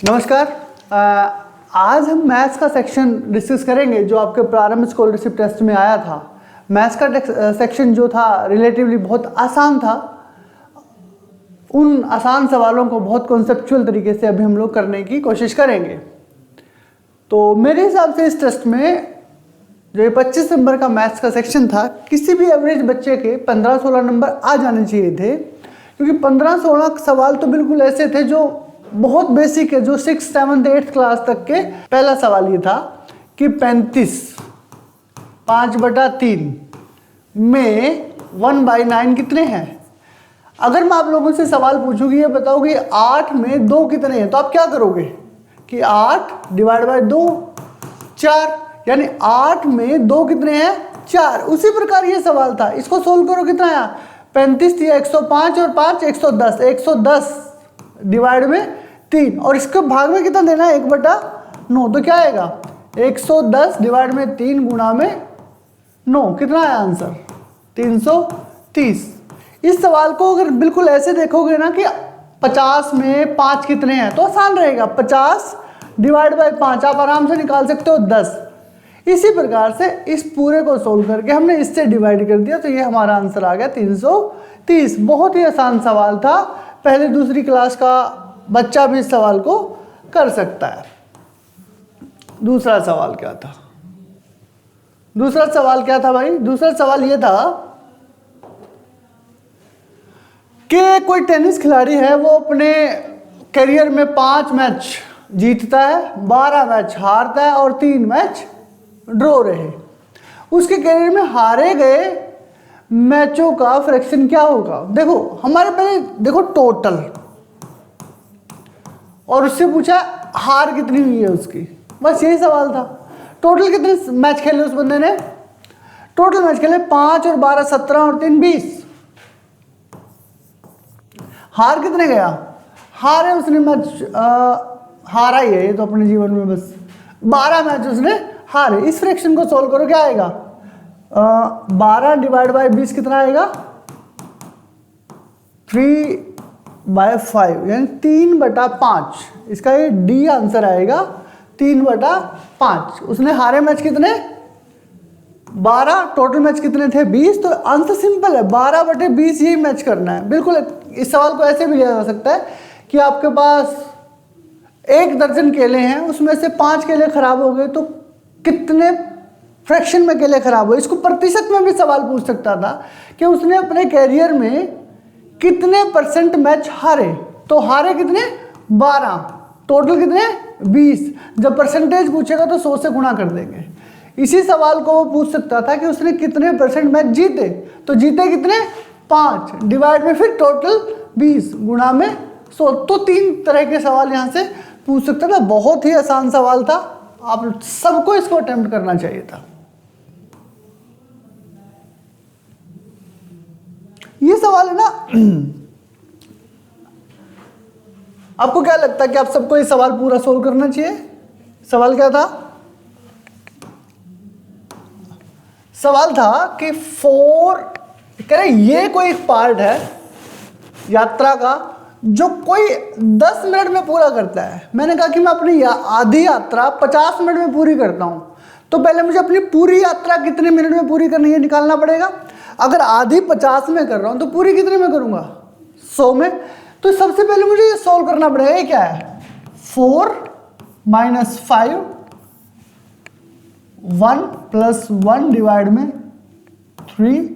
नमस्कार। आज हम मैथ्स का सेक्शन डिस्कस करेंगे जो आपके प्रारंभ स्कॉलरशिप टेस्ट में आया था। मैथ्स का सेक्शन जो था रिलेटिवली बहुत आसान था। उन आसान सवालों को बहुत कॉन्सेप्चुअल तरीके से अभी हम लोग करने की कोशिश करेंगे। तो मेरे हिसाब से इस टेस्ट में जो ये 25 नंबर का मैथ्स का सेक्शन था, किसी भी एवरेज बच्चे के 15-16 नंबर आ जाने चाहिए थे, क्योंकि 15-16 सवाल तो बिल्कुल ऐसे थे जो बहुत बेसिक है, जो 6th, 7th, 8th क्लास तक के। पहला सवाल ये था कि 35 5/3 में 1/9 कितने हैं। अगर मैं आप लोगों से सवाल पूछूंगी, ये बताओ कि 8 में 2 कितने हैं, तो आप क्या करोगे कि 8 / 2 4, यानी 8 में 2 कितने हैं 4। उसी प्रकार ये सवाल था, इसको सोल्व करो, कितना आया 35 थी 105 और 5 110, 110 डिवाइड में 3 और इसको भाग में कितना देना है 1/9, तो क्या आएगा 110 डिवाइड में 3 गुणा में 9, कितना आया आंसर 330। इस सवाल को अगर बिल्कुल ऐसे देखोगे ना कि 50 में 5 कितने हैं, तो आसान रहेगा, 50 डिवाइड बाई 5 आप आराम से निकाल सकते हो 10। इसी प्रकार से इस पूरे को सोल्व करके हमने इससे डिवाइड कर दिया, तो ये हमारा आंसर आ गया 330। बहुत ही आसान सवाल था, पहले दूसरी क्लास का बच्चा भी इस सवाल को कर सकता है। दूसरा सवाल क्या था? दूसरा सवाल क्या था भाई? दूसरा सवाल ये था कि कोई टेनिस खिलाड़ी है, वो अपने करियर में 5 मैच जीतता है, 12 मैच हारता है और 3 मैच ड्रॉ रहे। उसके करियर में हारे गए मैचों का फ्रैक्शन क्या होगा? देखो हमारे पहले देखो टोटल, और उससे पूछा हार कितनी हुई है उसकी, बस यही सवाल था। टोटल कितने मैच खेले उस बंदे ने? टोटल मैच खेले 5 और 12 17 और 3 20। हार कितने गया? हारे उसने मैच हारा ही है ये तो अपने जीवन में, बस 12 मैच उसने हारे। इस फ्रैक्शन को सोल्व करो, क्या आएगा 12 डिवाइड बाई 20 कितना आएगा 3/5, यानी 3/5। इसका ये डी आंसर आएगा 3/5। उसने हारे मैच कितने 12, टोटल मैच कितने थे 20, तो आंसर सिंपल है 12/20 यही मैच करना है। बिल्कुल इस सवाल को ऐसे भी लिया जा सकता है कि आपके पास 1 दर्जन केले हैं, उसमें से 5 केले खराब हो गए, तो कितने फ्रैक्शन में केले खराब हुए। इसको प्रतिशत में भी सवाल पूछ सकता था कि उसने अपने कैरियर में कितने % मैच हारे, तो हारे कितने 12, टोटल कितने 20। जब परसेंटेज पूछेगा तो 100 से गुणा कर देंगे। इसी सवाल को वो पूछ सकता था कि उसने कितने % मैच जीते, तो जीते कितने 5 डिवाइड में फिर टोटल 20 गुणा में 100। तो 3 तरह के सवाल यहाँ से पूछ सकता था। बहुत ही आसान सवाल था, आप सबको इसको अटेम्प्ट करना चाहिए था। ये सवाल है ना, आपको क्या लगता है कि आप सबको ये सवाल पूरा सोल्व करना चाहिए? सवाल क्या था? सवाल था कि 4 कह रहे ये कोई एक पार्ट है यात्रा का जो कोई 10 मिनट में पूरा करता है। मैंने कहा कि मैं अपनी आधी यात्रा 50 मिनट में पूरी करता हूं, तो पहले मुझे अपनी पूरी यात्रा कितने मिनट में पूरी करनी है निकालना पड़ेगा। अगर आधी 50 में कर रहा हूं तो पूरी कितने में करूंगा 100 में। तो सबसे पहले मुझे ये सोल्व करना पड़ेगा, ये क्या है 4 - 5 1 + 1 डिवाइड में 3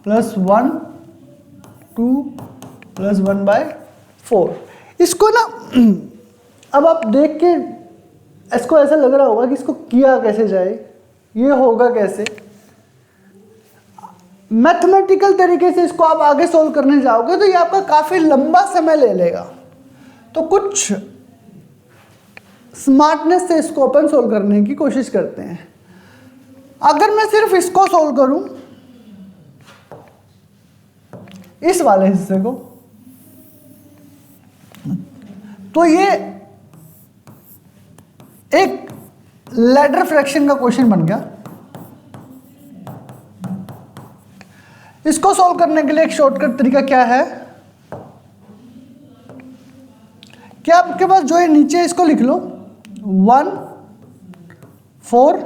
+ 1 2 + 1/4। इसको ना अब आप देख के इसको ऐसा लग रहा होगा कि इसको किया कैसे जाए, ये होगा कैसे। मैथमेटिकल तरीके से इसको आप आगे सोल्व करने जाओगे तो ये आपका काफी लंबा समय ले लेगा। तो कुछ स्मार्टनेस से इसको अपन सोल्व करने की कोशिश करते हैं। अगर मैं सिर्फ इसको सोल्व करूं, इस वाले हिस्से को, तो ये एक लैडर फ्रैक्शन का क्वेश्चन बन गया। इसको सॉल्व करने के लिए एक शॉर्टकट तरीका क्या है क्या आपके पास जो है नीचे इसको लिख लो 1 4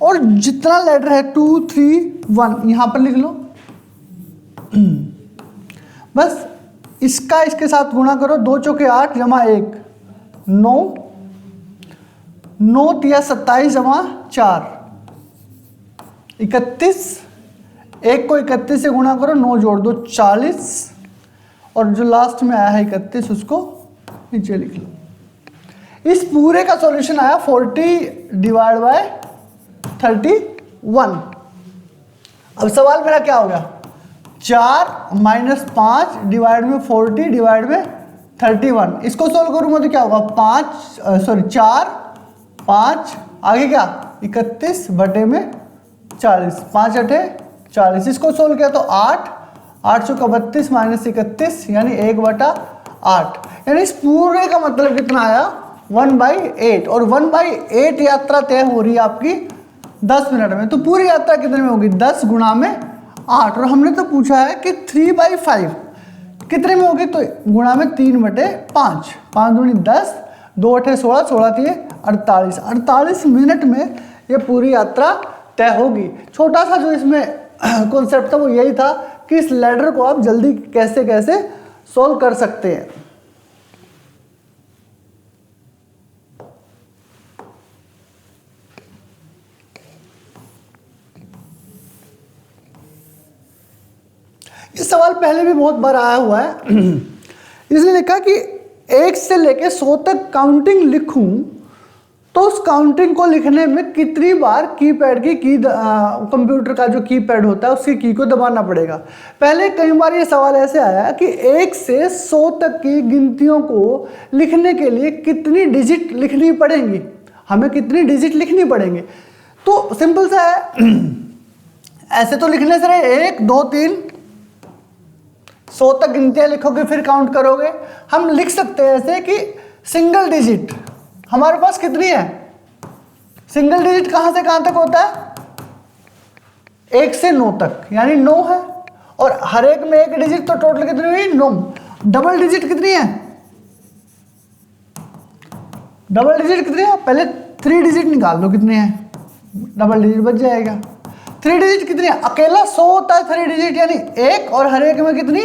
और जितना लेटर है 2 3 1 यहां पर लिख लो। बस इसका इसके साथ गुणा करो, 2 चौके 8 जमा 1 9 9 तिया 27 जमा 4 31 1 को 31 से गुणा करो, 9 जोड़ दो 40 और जो लास्ट में आया है 31 उसको नीचे लिख लो। इस पूरे का सॉल्यूशन आया 40 डिवाइड बाय 31। अब सवाल मेरा क्या हो गया, 4 माइनस 5 डिवाइड में 40 डिवाइड में 31। इसको सोल्व करूंगा तो क्या होगा 4 5 आगे क्या 31 बटे में 40 5 अठे 40। इसको सोल्व किया तो 8 चौका 32 माइनस 31 यानी 1/8। यानी इस पूरे का मतलब कितना आया 1/8 और 1/8 यात्रा तय हो रही है आपकी 10 मिनट में। तो पूरी यात्रा कितने में होगी 10 गुणा में 8 और हमने तो पूछा है कि 3/5 कितने में होगी तो गुणा में 3/5 5 दूनी 10 2 अठे 16 16 तिये 48 मिनट में ये पूरी यात्रा तय होगी। छोटा सा जो इसमें कॉन्सेप्ट था वो यही था कि इस लैडर को आप जल्दी कैसे कैसे सॉल्व कर सकते हैं। ये सवाल पहले भी बहुत बार आया हुआ है। इसने लिखा कि 1 से लेके 100 तक काउंटिंग लिखूं तो उस काउंटिंग को लिखने में कितनी बार कीपैड की कंप्यूटर का जो कीपैड होता है उसकी की को दबाना पड़ेगा। पहले कई बार ये सवाल ऐसे आया कि 1 से 100 तक की गिनतियों को लिखने के लिए कितनी डिजिट लिखनी पड़ेंगी, हमें कितनी डिजिट लिखनी पड़ेंगी। तो सिंपल सा है, ऐसे तो लिखने से 1 2 3 100 तक गिनतियां लिखोगे फिर काउंट करोगे। हम लिख सकते हैं ऐसे कि सिंगल डिजिट हमारे पास कितनी है, सिंगल डिजिट कहां से कहां तक होता है 1 से 9 तक यानी 9 है और हर एक में एक डिजिट तो टोटल कितनी हुई 9। डबल डिजिट कितनी है, डबल डिजिट कितनी है पहले 3 डिजिट निकाल लो कितने हैं, डबल डिजिट बच जाएगा। 3 डिजिट कितनी है, अकेला 100 होता है 3 डिजिट यानी 1 और हर एक में कितनी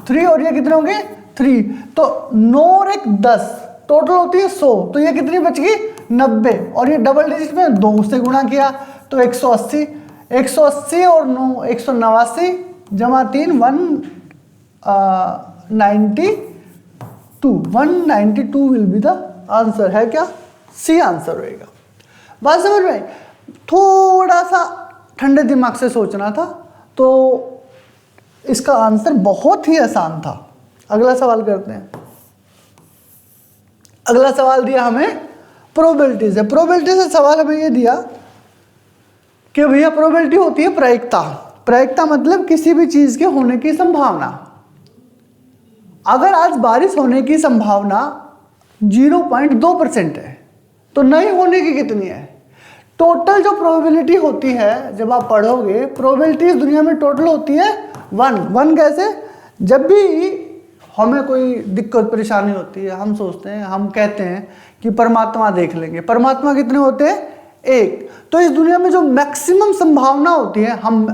3 और ये कितने होंगे 3 तो 9 और 1 10 टोटल होती है 100। तो ये कितनी बच गई 90 और ये डबल डिजिट में 2 से गुणा किया तो 180 180 और 9 189 जमा 3 192 विल बी द आंसर। है क्या सी आंसर होएगा। बात समझ में, थोड़ा सा ठंडे दिमाग से सोचना था तो इसका आंसर बहुत ही आसान था। अगला सवाल करते हैं। अगला सवाल दिया हमें प्रोबेबिलिटी से। प्रोबेबिलिटी से सवाल हमें ये दिया कि भैया प्रोबेबिलिटी होती है प्रायिकता। प्रायिकता मतलब किसी भी चीज के होने की संभावना। अगर आज बारिश होने की संभावना 0.2% है तो नहीं होने की कितनी है। टोटल जो प्रोबेबिलिटी होती है जब आप पढ़ोगे, प्रोबेबिलिटी इस दुनिया में टोटल होती है 1 कैसे, जब भी हमें कोई दिक्कत परेशानी होती है हम सोचते हैं, हम कहते हैं कि परमात्मा देख लेंगे। परमात्मा कितने होते हैं 1। तो इस दुनिया में जो मैक्सिमम संभावना होती है, हम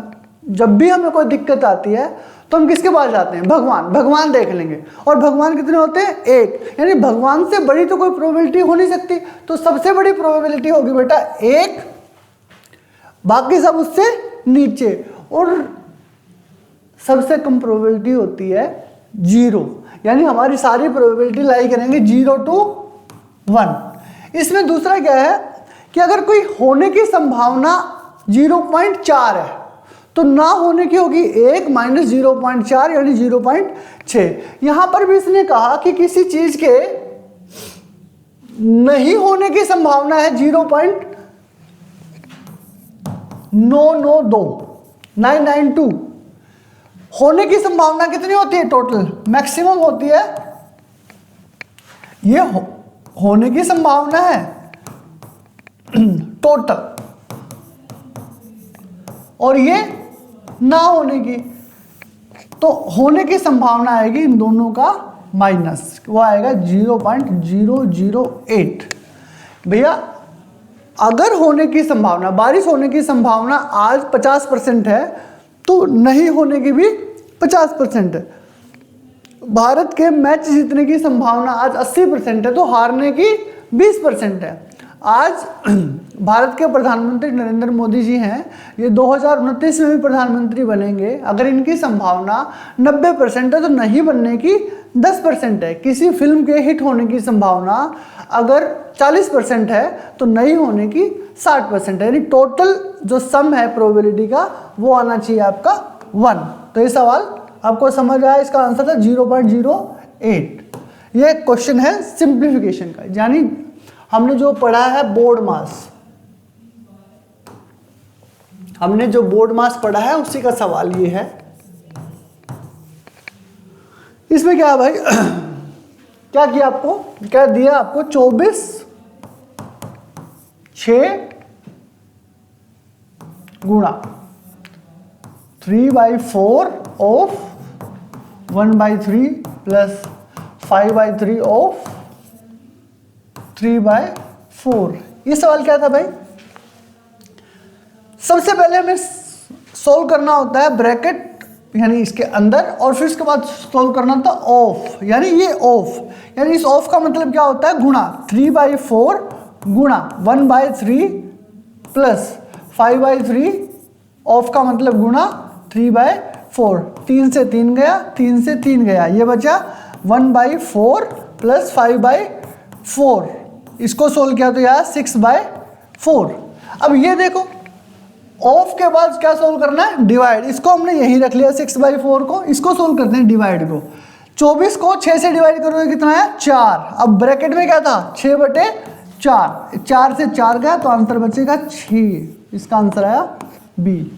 जब भी हमें कोई दिक्कत आती है तो हम किसके पास जाते हैं भगवान देख लेंगे। और भगवान कितने होते हैं 1, यानी भगवान से बड़ी तो कोई प्रोबेबिलिटी हो नहीं सकती। तो सबसे बड़ी प्रोबेबिलिटी होगी बेटा 1, बाकी सब उससे नीचे, और सबसे कम प्रोबेबिलिटी होती है 0, यानी हमारी सारी प्रोबेबिलिटी लाई करेंगे 0 to 1। इसमें दूसरा क्या है कि अगर कोई होने की संभावना 0.4 है तो ना होने की होगी 1 माइनस 0.4 यानी 0.6। यहां पर भी इसने कहा कि किसी चीज के नहीं होने की संभावना है 0.992 होने की संभावना कितनी होती है टोटल, मैक्सिमम होती है। ये होने की संभावना है टोटल और ये ना होने की, तो होने की संभावना आएगी इन दोनों का माइनस, वो आएगा 0.008। भैया अगर होने की संभावना, बारिश होने की संभावना आज 50% है तो नहीं होने की भी 50% है। भारत के मैच जीतने की संभावना आज 80% है तो हारने की 20% है। आज भारत के प्रधानमंत्री नरेंद्र मोदी जी हैं, ये 2029 में भी प्रधानमंत्री बनेंगे। अगर इनकी संभावना 90% है तो नहीं बनने की 10% है। किसी फिल्म के हिट होने की संभावना अगर 40% है तो नहीं होने की 60% है, यानी टोटल जो सम है प्रोबेबिलिटी का वो आना चाहिए आपका 1। तो ये सवाल आपको समझ आया, इसका आंसर था 0.08। ये क्वेश्चन है सिंप्लीफिकेशन का, यानी हमने जो पढ़ा है बोर्ड मास, हमने जो बोर्ड मास पढ़ा है उसी का सवाल ये है। इसमें क्या है भाई, क्या किया आपको, क्या दिया आपको, 24/6 गुणा 3/4 ऑफ 1/3 प्लस 5/3 ऑफ 3/4। ये सवाल क्या था भाई, सबसे पहले हमें सोल्व करना होता है ब्रैकेट यानी इसके अंदर, और फिर उसके बाद सोल्व करना होता है ऑफ, यानी ये ऑफ, यानी इस ऑफ का मतलब क्या होता है, गुणा 3/4 गुणा 1/3 प्लस 5/3 ऑफ का मतलब गुणा 3/4। 3 से 3 गया, 3 से 3 गया, ये बचा 1/4 प्लस 5/4। इसको सोल्व किया तो यार 6/4। अब ये देखो ऑफ के बाद क्या सोल्व करना है, डिवाइड। इसको हमने यही रख लिया 6/4 को, इसको सोल्व करते हैं डिवाइड को। 24 को 6 से डिवाइड करोगे कितना है, 4। अब ब्रैकेट में क्या था, 6/4, 4 से 4 गया तो आंसर बचेगा 6। इसका आंसर आया बी।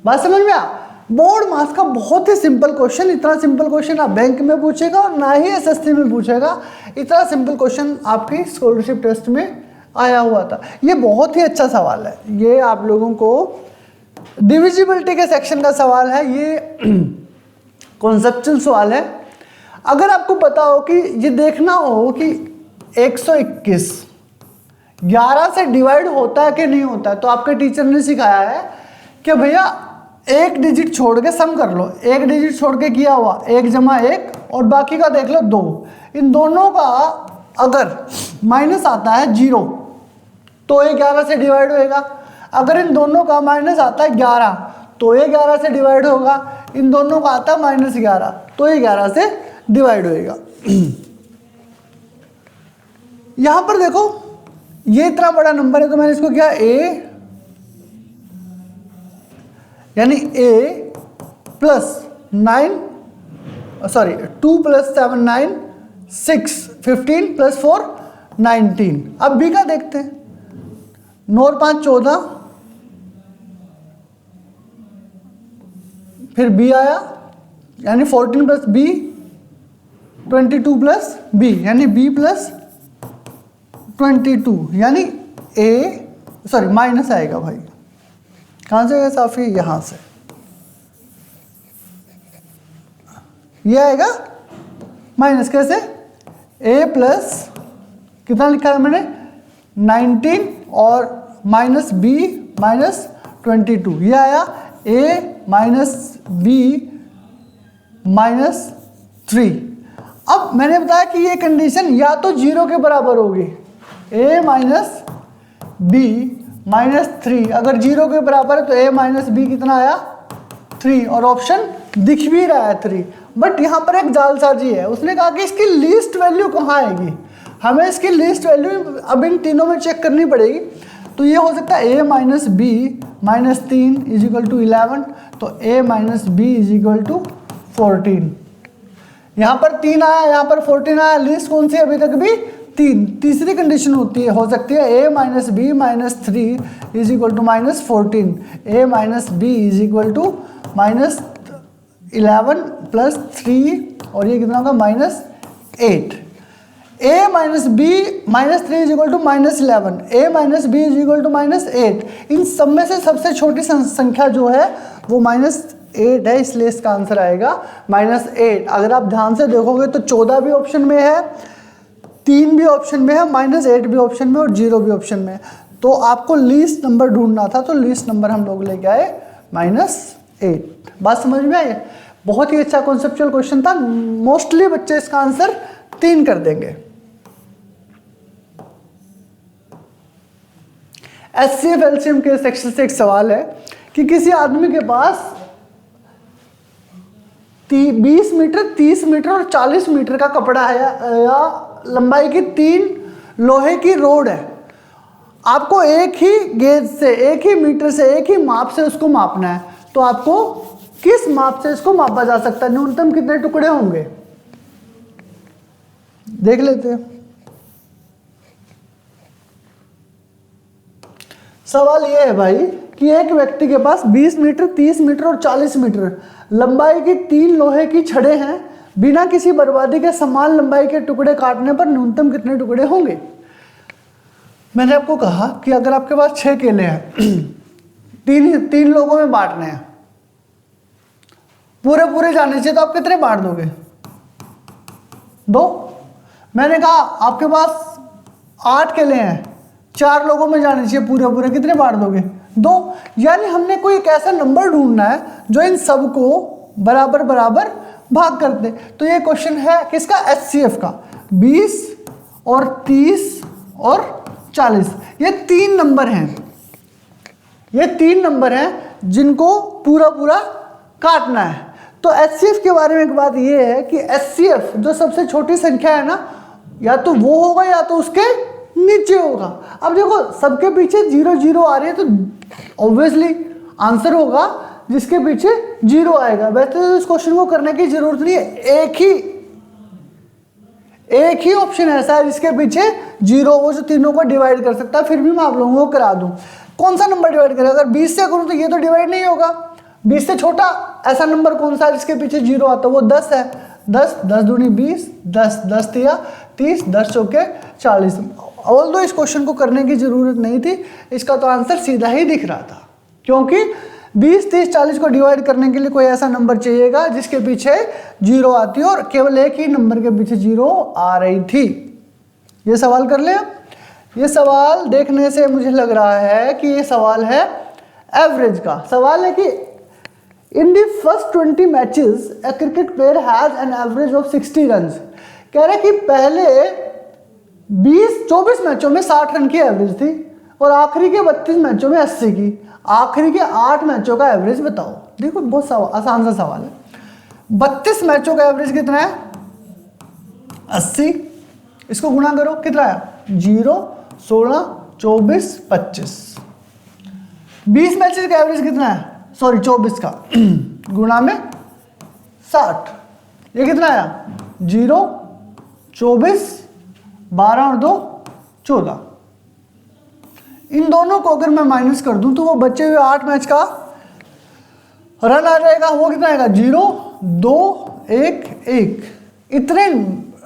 बात समझ में आ? बोर्ड मास का बहुत ही सिंपल क्वेश्चन, इतना सिंपल क्वेश्चन ना बैंक में पूछेगा और ना ही एसएससी में पूछेगा। इतना सिंपल क्वेश्चन आपकी स्कॉलरशिप टेस्ट में आया हुआ था। ये बहुत ही अच्छा सवाल है, ये आप लोगों को डिविजिबिलिटी के सेक्शन का सवाल है, ये कॉन्सेप्चुअल सवाल है। अगर आपको पता हो कि ये देखना हो कि 121 11 से डिवाइड होता है कि नहीं होता है, तो आपके टीचर ने सिखाया है कि भैया एक डिजिट छोड़ के सम कर लो। एक डिजिट छोड़ के किया हुआ 1 जमा 1 और बाकी का देख लो 2। इन दोनों का अगर माइनस आता है 0 तो ये 11 से डिवाइड होएगा। अगर इन दोनों का माइनस आता है 11 तो ये 11 से डिवाइड होगा। इन दोनों का आता है -11 तो ये 11 से डिवाइड होएगा। यहां पर देखो ये इतना बड़ा नंबर है तो मैंने इसको किया a, यानी a प्लस 2 + 7 9 6 15 + 4 19। अब b का देखते हैं, 9 और 5 14, फिर b आया यानी 14 + b 22 + b यानी b + 22 यानी माइनस आएगा भाई। कहाँ से आएगा साफी, यहाँ से ये आएगा माइनस। कैसे, a प्लस कितना लिखा है मैंने 19 और -b -22, ये आया a - b -3। अब मैंने बताया कि ये कंडीशन या तो 0 के बराबर होगी, a - b -3। अगर 0 के बराबर है तो a - b कितना आया 3, और ऑप्शन दिख भी रहा है 3। बट यहाँ पर एक जालसाजी है, उसने कहा कि इसकी लीस्ट वैल्यू कहाँ आएगी, हमें इसकी लीस्ट वैल्यू अब इन तीनों में चेक करनी पड़ेगी। तो ये हो सकता है a - b -3 = 11, तो a - b = 14। यहाँ पर 3 आया, यहाँ पर 14 आया, लीस्ट कौन सी अभी तक भी 3। तीसरी कंडीशन होती है, हो सकती है a - b -3 = -14, a - b = -11 + 3 और ये कितना होगा -8। a - b -3 = -11, a - b = -8। इन सब में से सबसे छोटी संख्या जो है वो 8 है, इसलिए इसका आंसर आएगा -8। अगर आप ध्यान से देखोगे तो 14 भी ऑप्शन में है, 3 भी ऑप्शन में है, -8 भी ऑप्शन में और 0 भी ऑप्शन में है। तो आपको लीस्ट नंबर ढूंढना था, तो लीस्ट नंबर हम लोग लेके आए -8। बात समझ में आई? बहुत ही अच्छा कॉन्सेप्चुअल क्वेश्चन था। मोस्टली बच्चे इसका आंसर 3 कर देंगे। HCF LCM के सेक्शन से एक सवाल है कि किसी आदमी के पास 20 मीटर, 30 मीटर और 40 मीटर का कपड़ा है या लंबाई की 3 लोहे की रोड है। आपको एक ही गेज से, एक ही मीटर से, एक ही माप से उसको मापना है। तो आपको किस माप से इसको मापा जा सकता है? न्यूनतम कितने टुकड़े होंगे? देख लेते हैं। सवाल यह है भाई कि एक व्यक्ति के पास 20 मीटर, 30 मीटर और 40 मीटर लंबाई की 3 लोहे की छड़ें हैं। बिना किसी बर्बादी के समान लंबाई के टुकड़े काटने पर न्यूनतम कितने टुकड़े होंगे? मैंने आपको कहा कि अगर आपके पास 6 केले हैं, तीन लोगों में बांटने हैं, पूरे जाने चाहिए, तो आप कितने बांट दोगे? 2। मैंने कहा आपके पास 8 केले हैं, 4 लोगों में जाने चाहिए पूरे, कितने बांट दोगे? 2। यानी हमने कोई एक ऐसा नंबर ढूंढना है जो इन सबको बराबर बराबर भाग कर दे। तो ये क्वेश्चन है किसका? HCF का। 20 और 30 और 40, ये 3 नंबर हैं, ये 3 नंबर हैं जिनको पूरा काटना है। तो HCF के बारे में एक बात ये है कि HCF जो सबसे छोटी संख्या है ना, या तो वो होगा या तो उसके नीचे होगा। अब देखो सबके पीछे 0 0 आ रही है, तो ऑब्वियसली आंसर होगा जिसके पीछे 0 आएगा। वैसे तो इस क्वेश्चन को करने की जरूरत नहीं है, एक ही ऑप्शन ऐसा है जिसके पीछे 0, वो जो तीनों को डिवाइड कर सकता है। फिर भी मैं आप लोगों को करा दूं, कौन सा नंबर डिवाइड करेगा? अगर 20 से करूं तो ये तो डिवाइड नहीं होगा। 20 से छोटा ऐसा नंबर कौन सा है जिसके पीछे 0 आता है? वो 10 है। 10 10 दूनी 20, 10 10 तिया 30, 10 चौके 40। ऑल्दो इस क्वेश्चन को करने की जरूरत नहीं थी, इसका तो आंसर सीधा ही दिख रहा था, क्योंकि 20 30 40 को डिवाइड करने के लिए कोई ऐसा नंबर चाहिएगा जिसके पीछे 0 आती हो, और केवल एक ही नंबर के पीछे 0 आ रही थी। ये सवाल कर ले। ये सवाल देखने से मुझे लग रहा है कि ये सवाल है एवरेज का। सवाल है कि in the first 20 matches a cricket player has an average of 60 runs. कह रहे कि पहले 24 मैचों में 60 रन की एवरेज थी और आखिरी के 32 मैचों में 80 की। आखिरी के 8 मैचों का एवरेज बताओ। देखो बहुत आसान सा सवाल है। 32 मैचों का एवरेज कितना है? 80। इसको गुणा करो, कितना है? 0 16 24 25। 20 मैचेस का एवरेज कितना है? सॉरी 24 का गुणा में 60, ये कितना आया? 0 24 12 और 2 14। इन दोनों को अगर मैं माइनस कर दूं तो वो बचे हुए 8 मैच का रन आ जाएगा। वो कितना आएगा? 0 2 1 1। इतने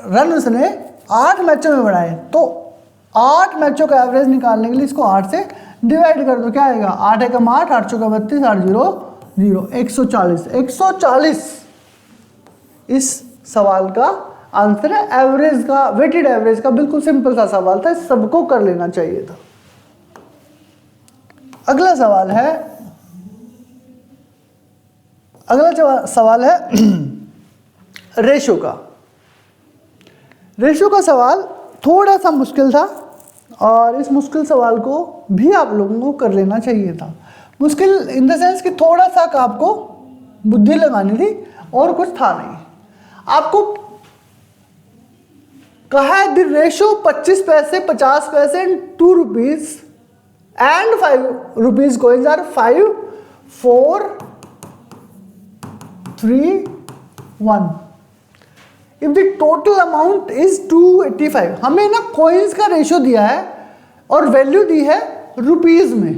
रन उसने 8 मैचों में बनाए। तो 8 मैचों का एवरेज निकालने के लिए इसको 8 से डिवाइड कर दो। क्या आएगा? 8 एकम 8, 8 चौका 32, 8 0 0, 140। 140 इस सवाल का आंसर है। एवरेज का, वेटेड एवरेज का बिल्कुल सिंपल सा सवाल था, सबको कर लेना चाहिए था। अगला सवाल है, रेशो का। रेशो का सवाल थोड़ा सा मुश्किल था और इस मुश्किल सवाल को भी आप लोगों को कर लेना चाहिए था। मुश्किल इन द सेंस कि थोड़ा सा आपको बुद्धि लगानी थी और कुछ था नहीं। आपको कहा है द रेशो 25 पैसे, 50 पैसे and 2 rupees and 5 rupees coins are 5 4 3 1 if the total amount is 285। हमें ना कॉइन्स का रेशो दिया है और वैल्यू दी है रुपीज में।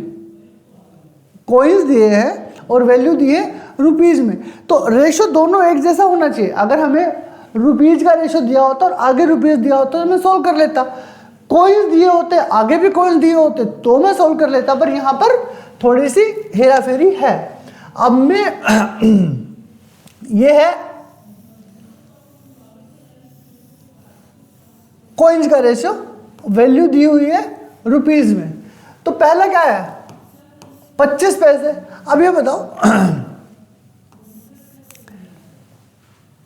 कॉइन्स दिए हैं और वैल्यू दी है रुपीज में, तो रेशो दोनों एक जैसा होना चाहिए। अगर हमें रुपीज का रेशो दिया होता और आगे रुपीज दिया होता तो मैं सोल्व कर लेता। कॉइन्स दिए होते, आगे भी कॉइन्स दिए होते तो मैं सोल्व कर लेता, पर यहाँ पर थोड़ी सी हेरा फेरी है। अब मैं ये है कॉइन्स का रेशियो, वैल्यू दी हुई है रुपीज में। तो पहला क्या है 25 पैसे। अब ये बताओ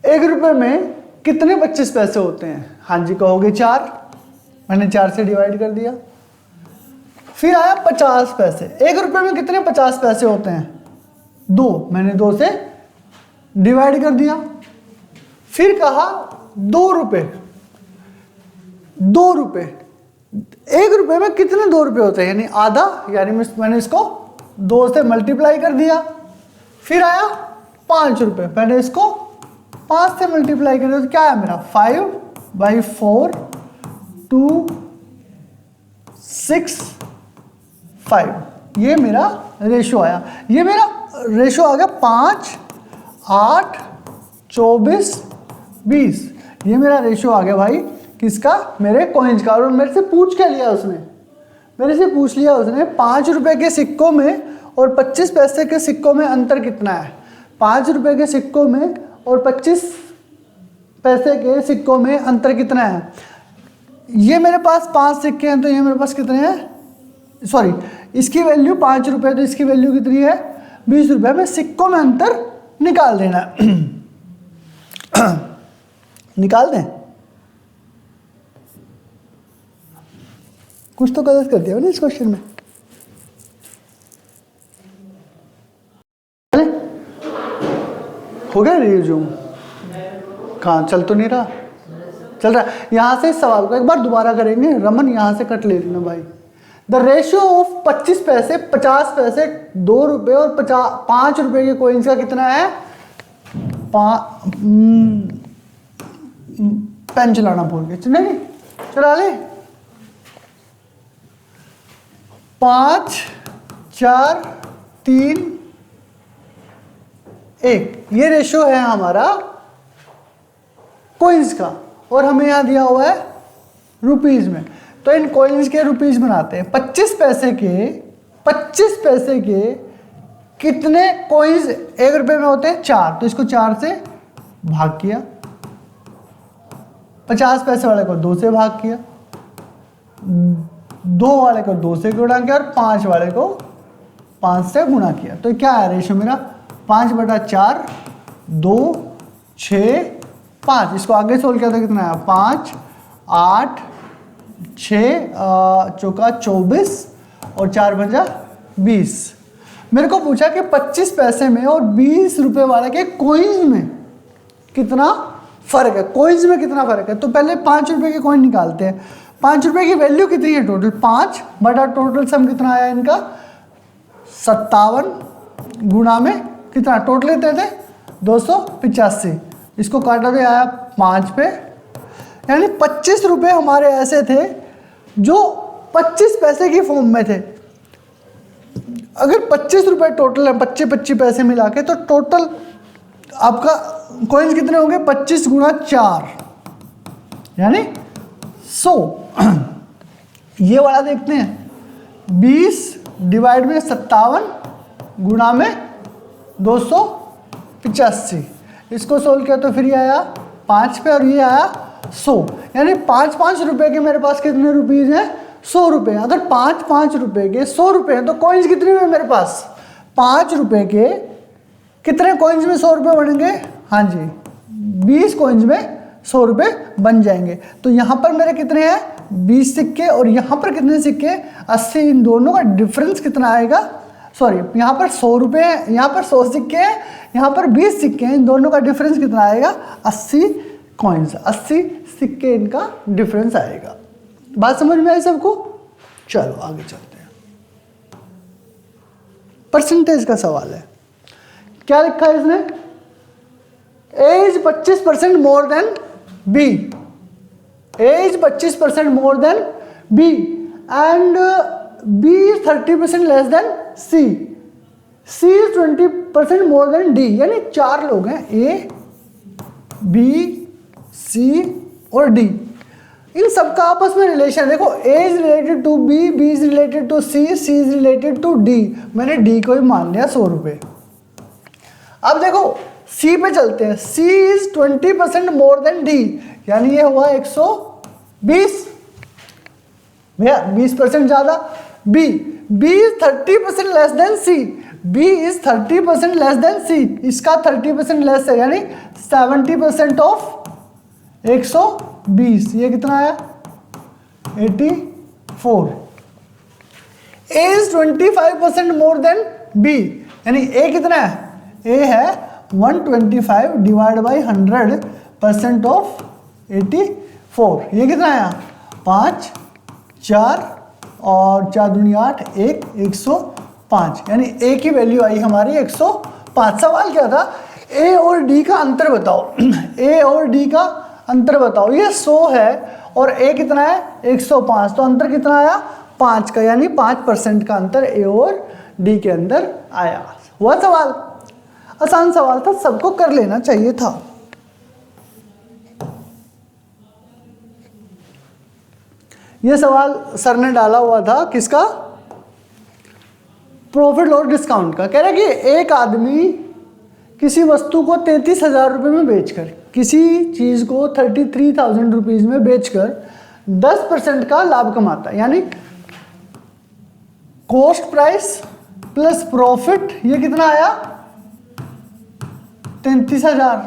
1 रुपए में कितने 25 पैसे होते हैं? हाँ जी कहोगे 4, मैंने 4 से डिवाइड कर दिया। फिर आया 50 पैसे। 1 रुपए में कितने 50 पैसे होते हैं? 2, मैंने 2 से डिवाइड कर दिया। फिर कहा 2 रुपए। 2 रुपए, 1 रुपए में कितने 2 रुपए होते हैं? यानी आधा, यानी मैंने इसको 2 से मल्टीप्लाई कर दिया। फिर आया 5 रुपए, मैंने इसको 5 से मल्टीप्लाई कर दिया। तो क्या है मेरा 5/4 2 6 5, ये मेरा रेशो आया। ये मेरा रेशो आ गया 5 8 24 20। ये मेरा रेशो आ गया भाई किसका? मेरे कॉइन्स का। और मेरे से पूछ क्या लिया उसने? मेरे से पूछ लिया उसने 5 रुपए के सिक्कों में और 25 पैसे के सिक्कों में अंतर कितना है। 5 रुपए के सिक्कों में और 25 पैसे के सिक्कों में अंतर कितना है? ये मेरे पास 5 सिक्के हैं, तो ये मेरे पास कितने हैं? सॉरी, इसकी वैल्यू 5 रुपए, तो इसकी वैल्यू कितनी है 20 रुपए। में सिक्कों में अंतर निकाल देना निकाल दें। कुछ तो गलत कर दिया ना इस क्वेश्चन में। हो गया रिज्यूम? कहाँ चल तो नहीं रहा? चल रहा है। यहां से सवाल को एक बार दोबारा करेंगे। रमन यहां से कट ले लेना भाई। द रेशियो ऑफ 25 पैसे 50 पैसे 2 रुपए और 5 रुपए के कॉइन्स का कितना है? पेन चलाना भूल गए, नहीं चला ले। 5 4 3 1, ये रेशियो है हमारा कॉइन्स का, और हमें यहां दिया हुआ है रुपीज में। तो इन कॉइन्स के रुपीज बनाते हैं। 25 पैसे के कितने कॉइन्स 1 रुपए में होते हैं? 4, तो इसको 4 से भाग किया। 50 पैसे वाले को 2 से भाग किया, 2 वाले को 2 से गुणा किया, और 5 वाले को 5 से गुणा किया। तो क्या है रेशियो मेरा? 5/4 2 6 5। इसको आगे सोल्व किया तो कितना है? 5 8 6 चौका 24 और 4/20। मेरे को पूछा कि 25 पैसे में और 20 रुपए वाले के कॉइन्स में कितना फर्क है। कॉइन्स में कितना फर्क है? तो पहले 5 रुपए के कॉइन निकालते हैं। 5 रुपए की वैल्यू कितनी है टोटल? 5 बटा टोटल सम कितना आया इनका? 57 गुणा में कितना टोटल लेते थे? 285। इसको काटा तो आया 5 पे, यानी 25 रुपए हमारे ऐसे थे जो 25 पैसे की फॉर्म में थे। अगर 25 रुपए टोटल है, 25 पैसे मिला के, तो टोटल आपका कॉइन्स कितने होंगे? 25 गुणा 4 यानी 100। ये वाला देखते हैं 20 डिवाइड में 57 गुणा में 285। इसको सोल्व किया तो फिर ये आया 5 पे और ये आया 100, यानी 5 रुपए के मेरे पास कितने रुपीज हैं? 100 रुपए। अगर 5 रुपए के 100 रुपए हैं तो कॉइन्स कितने हुए मेरे पास? 5 रुपए के कितने कॉइन्स में 100 रुपए बनेंगे? हाँ जी 20 कॉइन्स में 100 रुपए बन जाएंगे। तो यहाँ पर मेरे कितने हैं? 20 सिक्के, और यहाँ पर कितने सिक्के? 80। इन दोनों का डिफरेंस कितना आएगा? सॉरी, यहाँ पर 100 रुपए हैं, यहाँ पर 100 सिक्के हैं, यहाँ पर 20 सिक्के हैं। इन दोनों का डिफरेंस कितना आएगा? 80 कॉइन्स, 80 सिक्के इनका डिफरेंस आएगा। बात समझ में आई सबको? चलो आगे चलते हैं। परसेंटेज का सवाल है। क्या लिखा है इसने? A's 25% more than B, A's 25% more than B and B 30% less than C, C 20% more than D. यानी 4 लोग हैं, ए बी सी और डी। इन सबका आपस में रिलेशन देखो, A is related to B, B is related to C, C is related to D. मैंने D को ही मान लिया 100 रुपए। अब देखो सी पे चलते हैं, C is 20% more than D, यानी ये हुआ 120 भैया, 20% ज्यादा। B, B is 30% less than C, B is 30% less than C, इसका 30% लेस है, यानी 70% ऑफ 120, ये कितना आया 84। ए इज 25% मोर देन बी, यानी ए कितना है, ए है 125 डिवाइड बाई 100% ऑफ 84, ये कितना आया 5, 4 और 4 दूनी 8, 105, यानी ए की वैल्यू आई हमारी 105। सवाल क्या था, ए और डी का अंतर बताओ ए और डी का अंतर बताओ। ये 100 है और ए कितना है 105, तो अंतर कितना आया 5 का, यानी 5% का अंतर ए और डी के अंदर आया। हुआ सवाल, आसान सवाल था, सबको कर लेना चाहिए था। ये सवाल सर ने डाला हुआ था किसका, प्रॉफिट और डिस्काउंट का। कह रहा है कि एक आदमी किसी वस्तु को 33,000 रुपये में बेचकर, किसी चीज को 33,000 रुपीज में बेचकर 10% का लाभ कमाता है, यानी कॉस्ट प्राइस प्लस प्रॉफिट, ये कितना आया 33,000।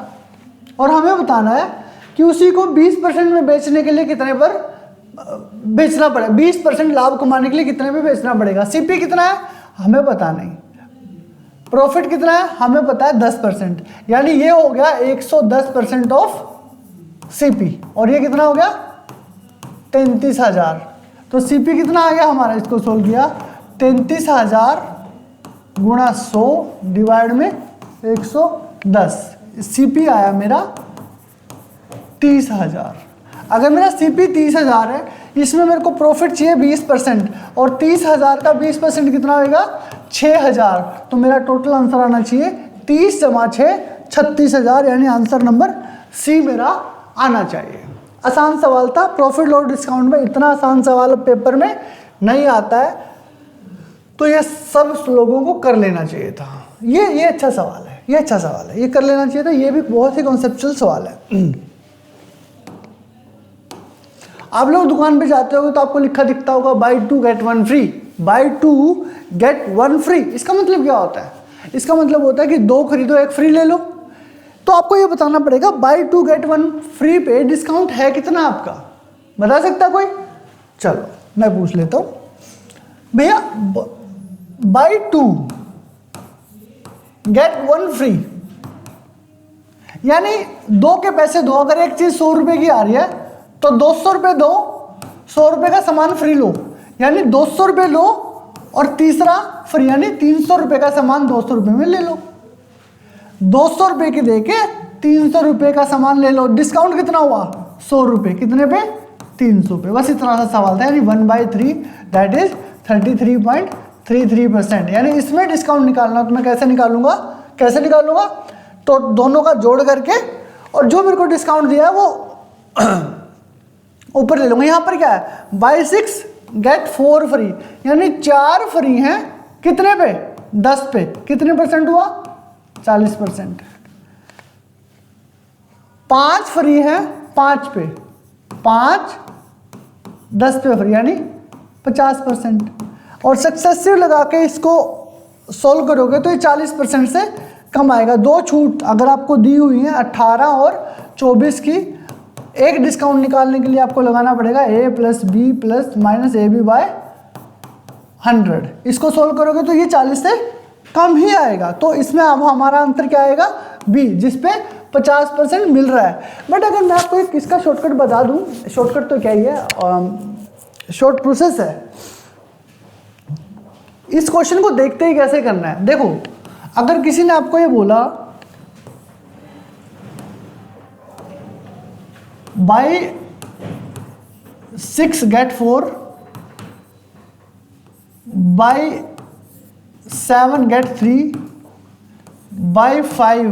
और हमें बताना है कि उसी को 20% में बेचने के लिए कितने पर बेचना पड़ेगा, 20% लाभ कमाने के लिए कितने पे बेचना पड़ेगा। सीपी कितना है हमें पता नहीं, प्रॉफिट कितना है हमें पता है 10%, यानी ये हो गया 110% ऑफ सीपी, और ये कितना हो गया 33,000। तो सीपी कितना आ गया हमारा, इसको सोल्व किया 33,000 गुणा 100 डिवाइड में 110, सीपी आया मेरा 30,000। अगर मेरा सीपी 30,000 है, इसमें मेरे को प्रॉफिट चाहिए 20%, और 30,000 का 20% कितना होगा 6,000, तो मेरा टोटल आंसर आना चाहिए 30 जमा 6 36,000, यानी आंसर नंबर सी मेरा आना चाहिए। आसान सवाल था, प्रॉफिट और डिस्काउंट में इतना आसान सवाल पेपर में नहीं आता है, तो ये सब लोगों को कर लेना चाहिए था। ये अच्छा सवाल है, ये अच्छा सवाल है, ये कर लेना चाहिए था। ये भी बहुत ही कॉन्सेप्चुअल सवाल है। आप लोग दुकान पे जाते हो तो आपको लिखा दिखता होगा buy 2 get 1 free, buy 2 get 1 free. इसका मतलब क्या होता है, इसका मतलब होता है कि 2 खरीदो 1 फ्री ले लो। तो आपको ये बताना पड़ेगा बाई 2 गेट 1 फ्री पे डिस्काउंट है कितना आपका, बता सकता कोई? चलो मैं पूछ लेता हूं भैया, बाई 2 गेट 1 फ्री, यानी 2 के पैसे दो। अगर एक चीज 100 रुपए की आ रही है तो 200 रुपए दो, 100 रुपए का सामान फ्री लो, यानी 200 रुपए लो और तीसरा फ्री, यानी 300 रुपए का सामान 200 रुपए में ले लो। 200 रुपए की देके 300 रुपए का सामान ले लो। डिस्काउंट कितना हुआ 100 रुपए, कितने पे 300 पे। बस इतना सा सवाल था, यानी 1/3 दैट इज 33.33%। यानी इसमें डिस्काउंट निकालना, तो मैं कैसे निकालूंगा, कैसे निकालूंगा, तो दोनों का जोड़ करके और जो मेरे को डिस्काउंट दिया है वो ऊपर ले लूंगा। यहां पर क्या है, बाई 6 गेट 4 फ्री, यानी 4 फ्री हैं कितने पे 10 पे, कितने परसेंट हुआ 40%। 5 फ्री है 5 पे, 5 10 पे फ्री, यानी 50%। और सक्सेसिव लगा के इसको सोल्व करोगे तो ये 40% से कम आएगा। 2 छूट अगर आपको दी हुई है 18 और 24 की, एक डिस्काउंट निकालने के लिए आपको लगाना पड़ेगा a plus B plus minus A B by 100। इसको सोल्व करोगे तो ये 40 से कम ही आएगा। तो इसमें अब हमारा आंसर क्या आएगा बी, जिसपे 50% मिल रहा है। बट अगर मैं आपको एक इसका शॉर्टकट बता दूं, शॉर्टकट तो क्या ही है, शॉर्ट प्रोसेस है। इस क्वेश्चन को देखते ही कैसे करना है, देखो अगर किसी ने आपको ये बोला buy 6 get 4, buy 7 get 3, buy 5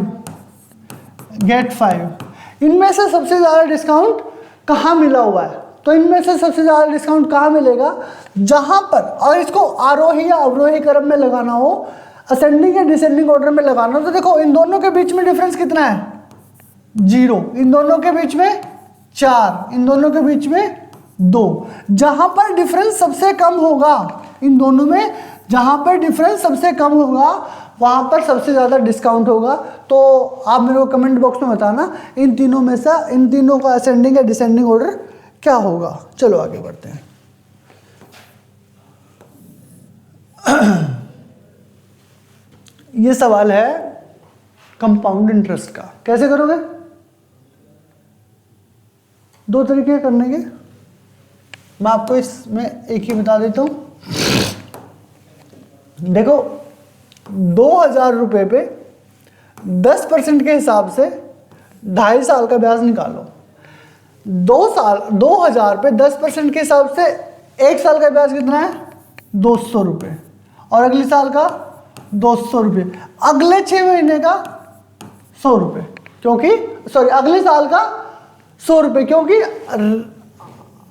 get 5, इनमें से सबसे ज़्यादा डिस्काउंट कहाँ मिला हुआ है? तो इनमें से सबसे ज़्यादा डिस्काउंट कहाँ मिलेगा, जहाँ पर, और इसको आरोही या अवरोही क्रम में लगाना हो, असेंडिंग या डिसेंडिंग ऑर्डर में लगाना, तो देखो इन दोनों के बीच में डिफरेंस कितना है 0, इन दोनों के बीच में 4, इन दोनों के बीच में 2। जहां पर डिफरेंस सबसे कम होगा इन दोनों में, जहां पर डिफरेंस सबसे कम होगा वहां पर सबसे ज़्यादा डिस्काउंट होगा। तो आप मेरे को कमेंट बॉक्स में बताना इन तीनों में से इन तीनों का असेंडिंग या डिसेंडिंग ऑर्डर क्या होगा। चलो आगे बढ़ते हैं। ये सवाल है कंपाउंड इंटरेस्ट का। कैसे करोगे? 2 तरीके करने के, मैं आपको इसमें एक ही बता देता हूं। देखो 2000 रुपये पे 10% के हिसाब से 2.5 साल का ब्याज निकालो। 2000 पे 10% के हिसाब से 1 साल का ब्याज कितना है 200 रुपये, और अगले साल का 200 रुपये, अगले 6 महीने का 100 रुपये, क्योंकि सॉरी अगले साल का 100 रुपये, क्योंकि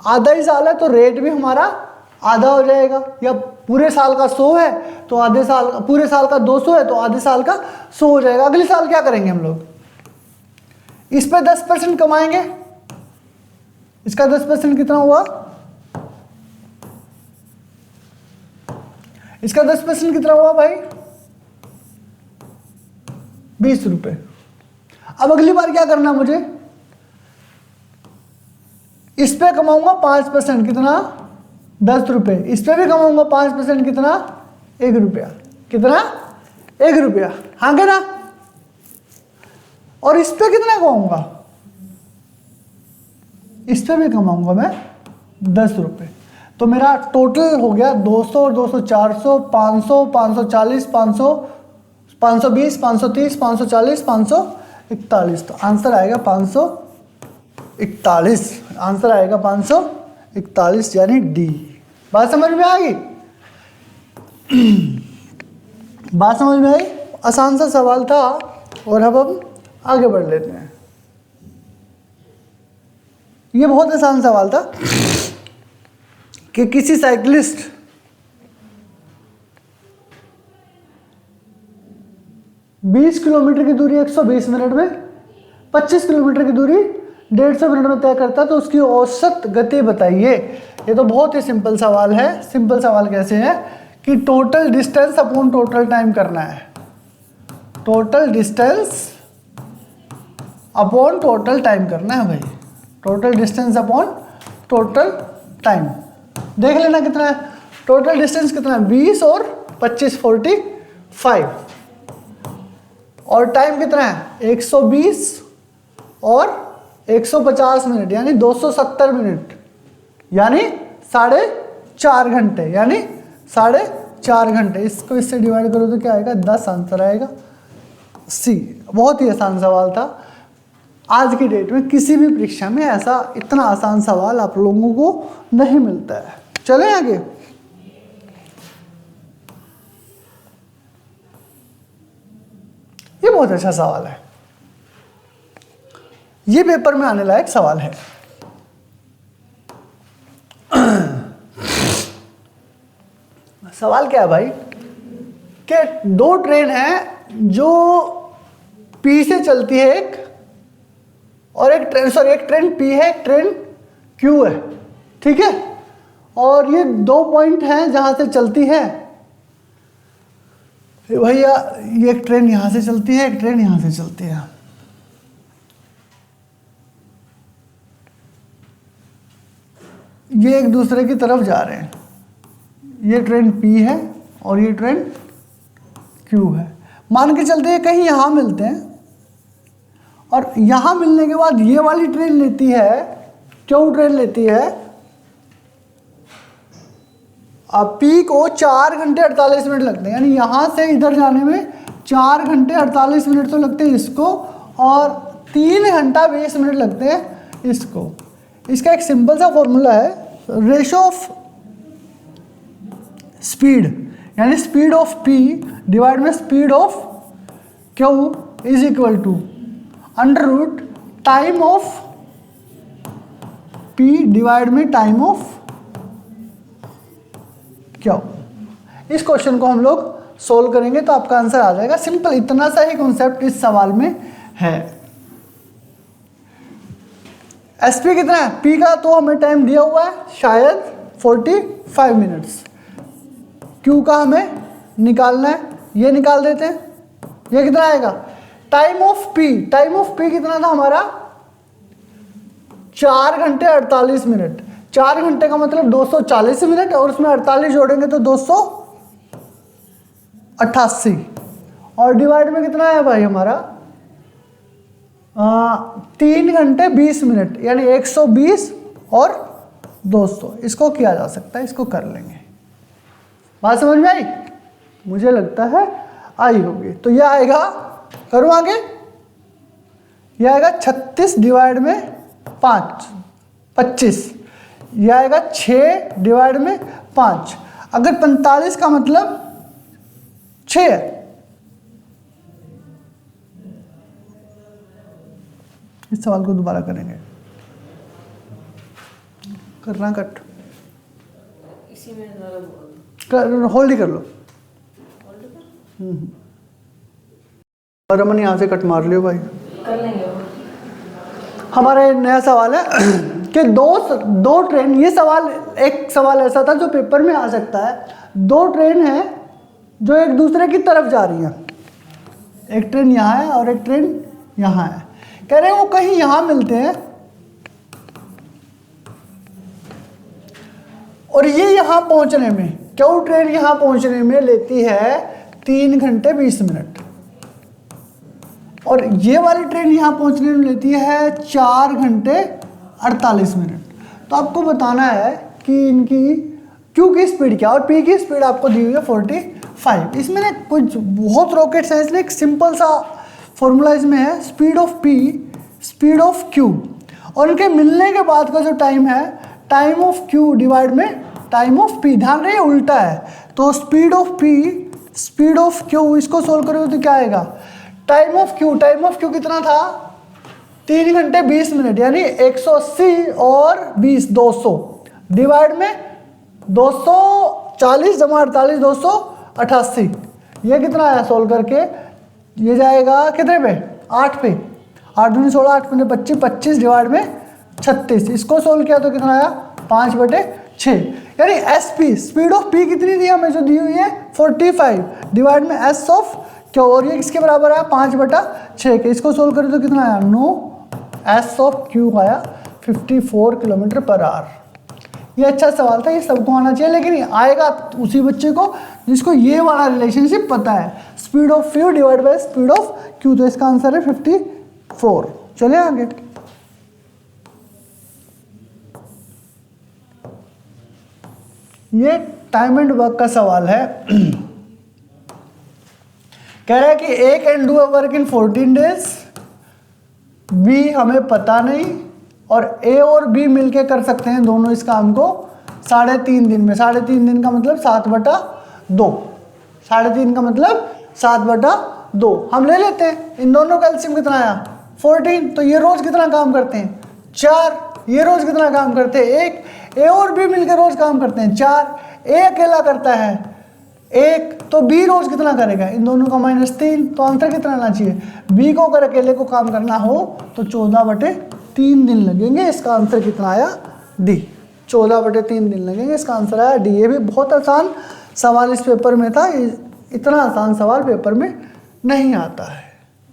आधा ही साल है तो रेट भी हमारा आधा हो जाएगा। या पूरे साल का 100 है तो आधे साल, पूरे साल का 200 है तो आधे साल का 100 हो जाएगा। अगले साल क्या करेंगे हम लोग, इस पे 10% कमाएंगे। इसका 10% कितना हुआ, इसका 10% कितना हुआ भाई 20 रुपये। अब अगली बार क्या करना मुझे, इस पे कमाऊंगा 5%, कितना 10 रुपये, इस पे भी कमाऊंगा 5%, कितना 1 रुपया, कितना 1 रुपया, हाँ क्या ना। और इस पे कितना कमाऊंगा, इस पे भी कमाऊंगा मैं 10 रुपये। तो मेरा टोटल हो गया 200 और 200 400, 500, 540, 500, 520, 530, 540, 541। तो आंसर आएगा 541, आंसर आएगा 541 यानी डी। बात समझ में आ गई? बात समझ में आई? आसान सा सवाल था और अब हम आगे बढ़ लेते हैं। ये बहुत आसान सवाल था कि किसी साइकिलिस्ट 20 किलोमीटर की दूरी 120 मिनट में, 25 किलोमीटर की दूरी 150 मिनट में तय करता है, तो उसकी औसत गति बताइए। ये तो बहुत ही सिंपल सवाल है। सिंपल सवाल कैसे है कि total distance upon total time करना है। Total distance upon total time करना है भाई, total distance upon total time. देख लेना कितना है टोटल डिस्टेंस, कितना है 20 और 25 45, और टाइम कितना है 120 और 150 मिनट, यानी 270 मिनट, यानी 4.5 घंटे, यानी 4.5 घंटे। इसको इससे डिवाइड करो तो क्या आएगा 10, आंसर आएगा सी। बहुत ही आसान सवाल था। आज की डेट में किसी भी परीक्षा में ऐसा इतना आसान सवाल आप लोगों को नहीं मिलता है। चलें आगे। ये बहुत अच्छा सवाल है, ये पेपर में आने लायक सवाल है। सवाल क्या है भाई कि 2 ट्रेन है जो पी से चलती है एक, और एक ट्रेन पी है, एक ट्रेन क्यू है, ठीक है। और ये 2 पॉइंट हैं जहां से चलती है भैया। ये एक ट्रेन यहां से चलती है, एक ट्रेन यहां से चलती है। ये एक दूसरे की तरफ जा रहे हैं। ये ट्रेन पी है और ये ट्रेन क्यू है। मान के चलते हैं कहीं यहाँ मिलते हैं, और यहाँ मिलने के बाद ये वाली ट्रेन लेती है, क्यू ट्रेन लेती है अब पी को 4 घंटे 48 मिनट लगते हैं, यानी यहाँ से इधर जाने में 4 घंटे 48 मिनट तो लगते हैं इसको, और 3 घंटा 20 मिनट लगते हैं इसको। इसका एक सिंपल सा फॉर्मूला है, रेशो ऑफ स्पीड, यानी स्पीड ऑफ पी डिवाइड में speed of Q is equal to under root time of P divide में टाइम ऑफ क्यू। इस क्वेश्चन को हम लोग सोल्व करेंगे तो आपका आंसर आ जाएगा। सिंपल, इतना सा ही कॉन्सेप्ट इस सवाल में है। एसपी कितना है, पी का तो हमें टाइम दिया हुआ है शायद 45 मिनट्स। क्यू का हमें निकालना है, ये निकाल देते हैं। ये कितना आएगा, time of P, time of P कितना था हमारा 4 घंटे 48 मिनट। 4 घंटे का मतलब 240 मिनट और उसमें 48 जोड़ेंगे तो 288 और डिवाइड में कितना है भाई हमारा 3 घंटे 20 मिनट यानी 120 और 200। इसको किया जा सकता है, इसको कर लेंगे। बात समझ में आई? मुझे लगता है आई होगी। तो यह आएगा, करूँ आगे, यह आएगा 36 डिवाइड में 5 25, यह आएगा 6 डिवाइड में 5। अगर 45 का मतलब 6 है, इस सवाल को दोबारा करेंगे, करना कट, इसी में होल्ड ही कर लो। और रमन यहाँ से कट मार लियो भाई, कर लेंगे वो। हमारा नया सवाल है कि दो ट्रेन, ये सवाल एक सवाल ऐसा था जो पेपर में आ सकता है। 2 ट्रेन है जो एक दूसरे की तरफ जा रही हैं, एक ट्रेन यहाँ है और एक ट्रेन यहाँ है। कह रहे हैं वो कहीं यहाँ मिलते हैं और ये यहाँ पहुँचने में, क्यों ट्रेन यहाँ पहुँचने में लेती है 3 घंटे 20 मिनट और ये वाली ट्रेन यहाँ पहुँचने में लेती है 4 घंटे 48 मिनट। तो आपको बताना है कि इनकी क्यू की स्पीड क्या और पी की स्पीड आपको दी हुई है 45। इसमें ना कुछ बहुत रॉकेट साइंस में एक सिंपल सा फॉर्मूला इसमें है, speed of P speed of Q और इनके मिलने के बाद का जो टाइम है टाइम ऑफ क्यू डिवाइड में टाइम ऑफ पी। ध्यान रहे उल्टा है, तो speed of P speed of Q, इसको सोल्व करोगे तो क्या आएगा, टाइम ऑफ क्यू कितना था 3 घंटे 20 मिनट यानी 180 और 20 200 डिवाइड में 240 जमा 48 288। ये कितना आया सोल्व करके, ये जाएगा कितने पे 8 पे, 8 दूनी 16 8 दूनी 25 25 डिवाइड में 36। इसको सोल्व किया तो कितना आया 5/6 यानी S P speed of P कितनी दी हमें जो दी हुई है 45 डिवाइड में एस ऑफ क्यू और ये किसके बराबर आया 5/6 के। इसको सोल्व करें तो कितना आया 9 एस ऑफ क्यू आया 54 किलोमीटर पर आवर। ये अच्छा सवाल था, ये सबको आना चाहिए, लेकिन आएगा उसी बच्चे को जिसको ये वाला रिलेशनशिप पता है, speed of P divide by speed of Q. तो इसका आंसर है 54। चलिए आगे, ये टाइम एंड वर्क का सवाल है। कह रहा है कि A can do a work in 14 days, B हमें पता नहीं और ए और बी मिलके कर सकते हैं दोनों इस काम को 3.5 दिन में। 3.5 दिन का मतलब 7/2, 3.5 का मतलब 7/2 हम ले लेते हैं। इन दोनों का एलसीएम कितना आया 14। तो ये रोज कितना काम करते हैं 4, ये रोज कितना काम करते हैं 1, ए और बी मिलकर रोज काम करते हैं 4, ए अकेला करता है 1, तो बी रोज कितना करेगा, इन दोनों का -3। तो आंसर कितना आना चाहिए, बी को अगर अकेले को काम करना हो तो 14/3 दिन लगेंगे। इसका आंसर कितना आया डी, 14/3 दिन लगेंगे। इसका आंसर आया डी। ये भी बहुत आसान सवाल इस पेपर में था, इतना आसान सवाल पेपर में नहीं आता है।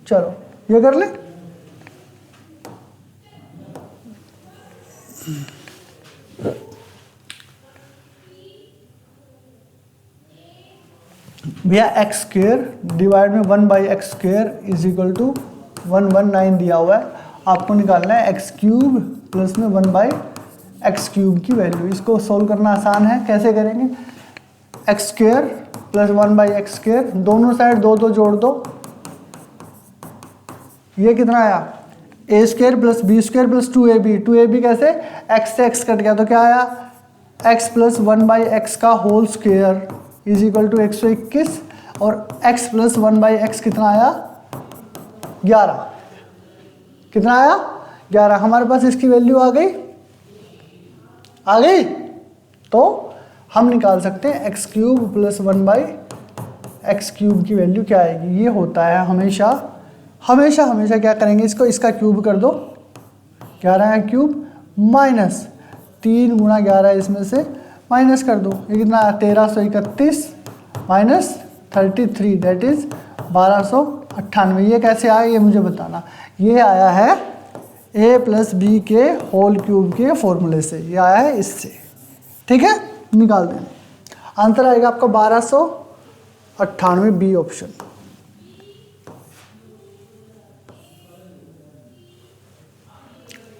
चलो ये कर ले। भैया x² डिवाइड में 1/x² इज इक्वल टू 119 दिया हुआ है, आपको निकालना है x³ प्लस में 1/x³ की वैल्यू। इसको सोल्व करना आसान है, कैसे करेंगे, x² प्लस 1/x², दोनों साइड 2 जोड़ दो, ये कितना आया a² plus b² plus 2ab। 2ab कैसे, x से x कट गया तो क्या आया x प्लस 1/x का whole square is equal to 121 और x प्लस 1/x कितना आया 11। कितना आया 11। हमारे पास इसकी वैल्यू आ गई तो हम निकाल सकते हैं x³ plus 1/x² x cube की वैल्यू क्या आएगी। ये होता है हमेशा हमेशा हमेशा क्या करेंगे, इसको इसका क्यूब कर दो, 11 का क्यूब माइनस 3 गुणा 11 इसमें से माइनस कर दो, ये कितना 1331 माइनस 33 दैट इज 1298। ये कैसे आया ये मुझे बताना। ये आया है a प्लस बी के होल क्यूब के फॉर्मूले से, ये आया है इससे, ठीक है। निकाल दें, आंसर आएगा आपका 1298 B option.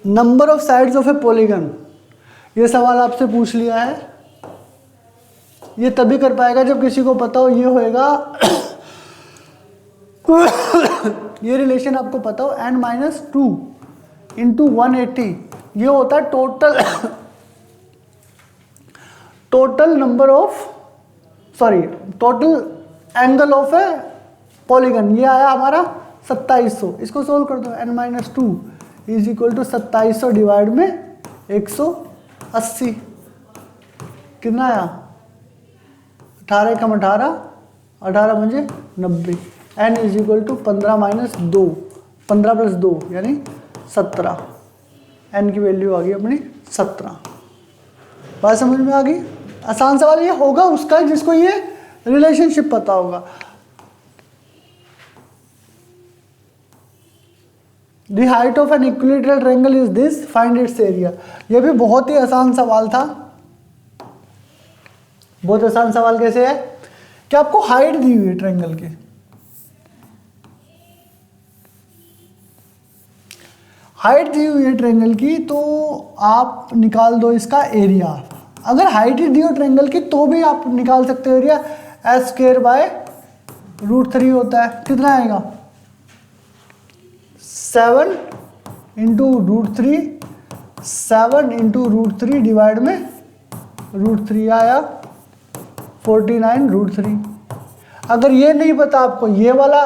Number of sides of a polygon, ये सवाल आपसे पूछ लिया है। ये तभी कर पाएगा जब किसी को पता हो ये होएगा ये रिलेशन आपको पता हो n-2 इंटू 180, ये होता है total number of total angle of a polygon. ये आया हमारा 2700, इसको सोल्व कर दो, n-2 is equal to 2700 divide में 180, कितना आया 18 कम 18 18 मुझे 90, n is equal to 15 minus 2 15 plus 2 यानी 17, n की वैल्यू आ गई अपनी 17। बात समझ में आ गई। आसान सवाल ये होगा उसका जिसको ये रिलेशनशिप पता होगा। The height of an equilateral triangle is this, find its area। ये भी बहुत ही आसान सवाल था। बहुत आसान सवाल कैसे है कि आपको हाइट दी हुई है ट्रायंगल की, हाइट दी हुई है ट्रायंगल की, तो आप निकाल दो इसका एरिया। अगर हाइट ही दी हो ट्रायंगल की तो भी आप निकाल सकते हो एरिया, s² बाय √3 होता है, कितना आएगा 7 इंटू √3, 7 इंटू √3 डिवाइड में √3 आया 49 √3। अगर ये नहीं पता आपको, ये वाला